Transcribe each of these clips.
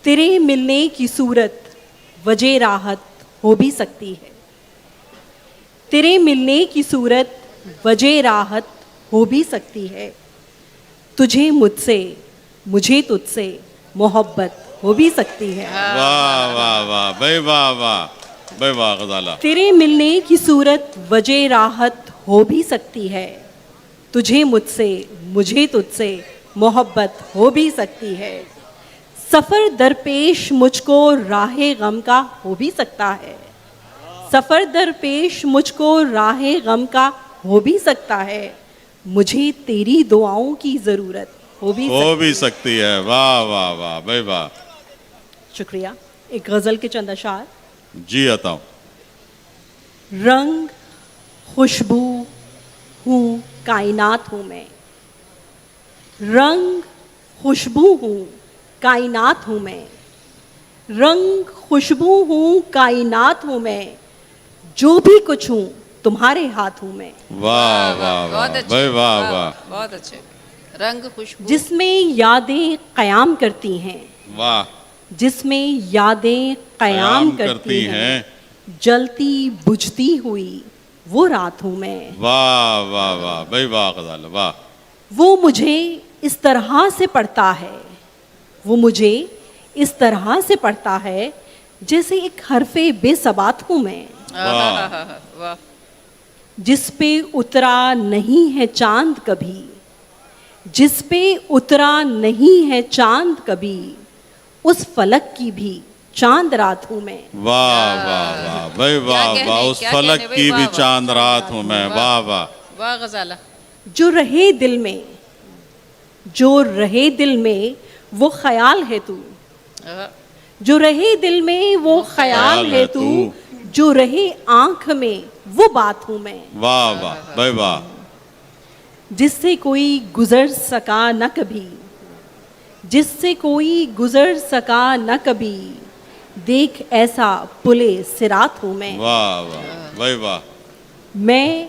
तेरे मिलने की सूरत वजह राहत हो भी सकती है। तेरे मिलने की सूरत वजह राहत हो भी सकती है। तुझे मुझसे, मुझे तुझसे मोहब्बत हो भी सकती है। वाह वाह वाह भाई, वाह वाह भाई, वाह गजाला। तेरे मिलने की सूरत वजह राहत हो भी सकती है। तुझे मुझसे, मुझे तुझसे मोहब्बत हो भी सकती है। सफ़र दरपेश मुझको राहे गम का हो भी सकता है। सफ़र दरपेश मुझको राहे गम का हो भी सकता है। मुझे तेरी दुआओं की ज़रूरत हो भी सकती है। वाह वाह वाह भाई, वाह। शुक्रिया। एक गज़ल के चंद अशार। जी आता हूँ। रंग खुशबू हूँ, कायनात हूँ मैं। रंग खुशबू हूँ, कायनात हूँ मैं। रंग खुशबू हूँ, कायनात हूँ मैं। जो भी कुछ हूँ तुम्हारे हाथ हूँ मैं। वाह वाह वाह भाई, वाह वाह, बहुत अच्छे। रंग खुशबू जिसमें यादें कयाम करती हैं। वाह। जिसमें यादें कयाम करती हैं। हैं। जलती बुझती हुई वो रात हूँ मैं। वाह वाह वाह भाई, वाह गजाला, वाह। वो मुझे इस तरह से पढ़ता है। वो मुझे इस तरह से पढ़ता है जैसे एक हरफे बेसबात हूँ मैं। वाह। जिस पे उतरा नहीं है चांद कभी। जिस पे उतरा नहीं है चांद कभी। उस फलक की भी चांद रात हूँ मैं। वाह वाह वाह भाई, वाह वाह। उस फलक की भी चांद रात हूँ मैं। वाह वाह वाह गजाला। जो रहे दिल में, जो रहे दिल में वो ख्याल है तू। जो रहे दिल में वो ख्याल है तू। जो रहे आंख में वो बात हूँ मैं। वाह वाह भाई, वाह। जिससे कोई गुजर सका न कभी। जिससे कोई गुजर सका न कभी। देख ऐसा पुले सिरात हूँ मैं। वाह वाह भाई, वाह। मैं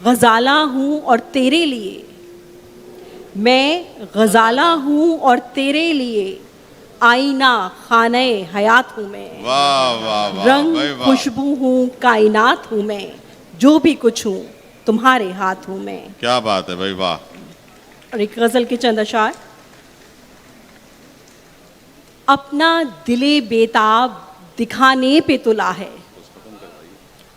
गजाला हूँ और तेरे लिए। मैं गजाला हूँ और तेरे लिए। आईना खाने हयात हूँ मैं। वाह वाह वाह रंग भाई, वाह। खुशबू हूँ, कायनात हूँ मैं। जो भी कुछ हूँ तुम्हारे हाथ हूँ मैं। क्या बात है भाई, वाह। और एक गजल के चंद अशार। अपना दिले बेताब दिखाने पे तुला है।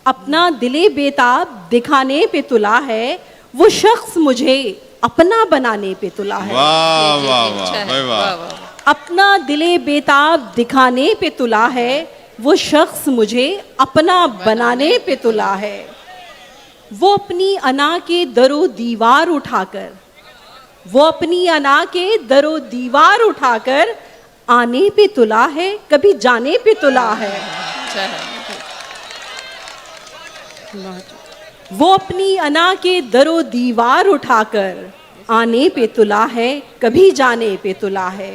अपना दिले बेताब दिखाने पे तुला है। वो शख्स मुझे अपना बनाने पे तुला है। वाह वाह वाह भाई, वाह। अपना दिले बेताब दिखाने पे तुला है। वो शख्स मुझे अपना बनाने पे तुला है। वो अपनी अना के दरो दीवार उठाकर। वो अपनी अना के दरो दीवार उठाकर आने पे तुला है, कभी जाने पे तुला है। वो अपनी अना के दरो दीवार उठाकर आने पे तुला है, कभी जाने पे तुला है।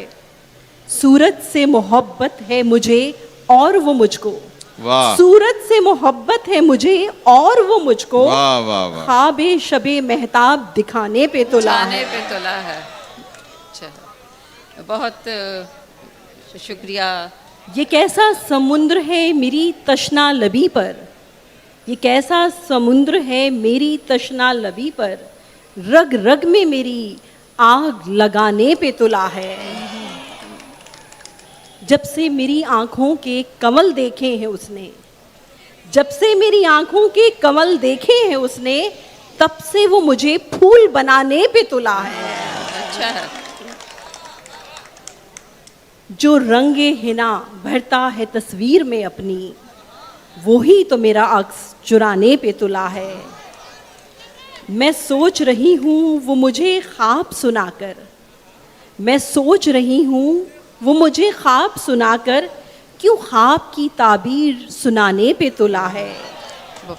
सूरत से मोहब्बत है मुझे और वो मुझको। वाह। सूरत से मोहब्बत है मुझे और वो मुझको। वाह वाह वाह। ख्वाबे शबे मेहताब दिखाने पे तुला है। पे तुला है। अच्छा, बहुत शुक्रिया। ये कैसा समुद्र है मेरी तशना लबी पर। ये कैसा समुद्र है मेरी तशना लबी पर। रग रग में मेरी आग लगाने पे तुला है। जब से मेरी आंखों के कमल देखे हैं उसने। जब से मेरी आंखों के कमल देखे हैं उसने। तब से वो मुझे फूल बनाने पे तुला है। अच्छा है। जो रंगे हिना भरता है तस्वीर में अपनी। वही तो मेरा अक्स चुराने पे तुला है। मैं सोच रही हूँ वो मुझे ख्वाब सुनाकर। मैं सोच रही हूँ वो मुझे ख्वाब सुनाकर। क्यों ख्वाब की ताबीर सुनाने पे तुला है।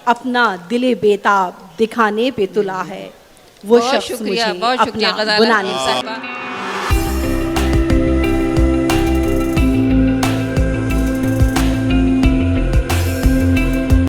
अपना दिले बेताब दिखाने पे तुला है। वो शख्स मुझे अपना बनाने पे।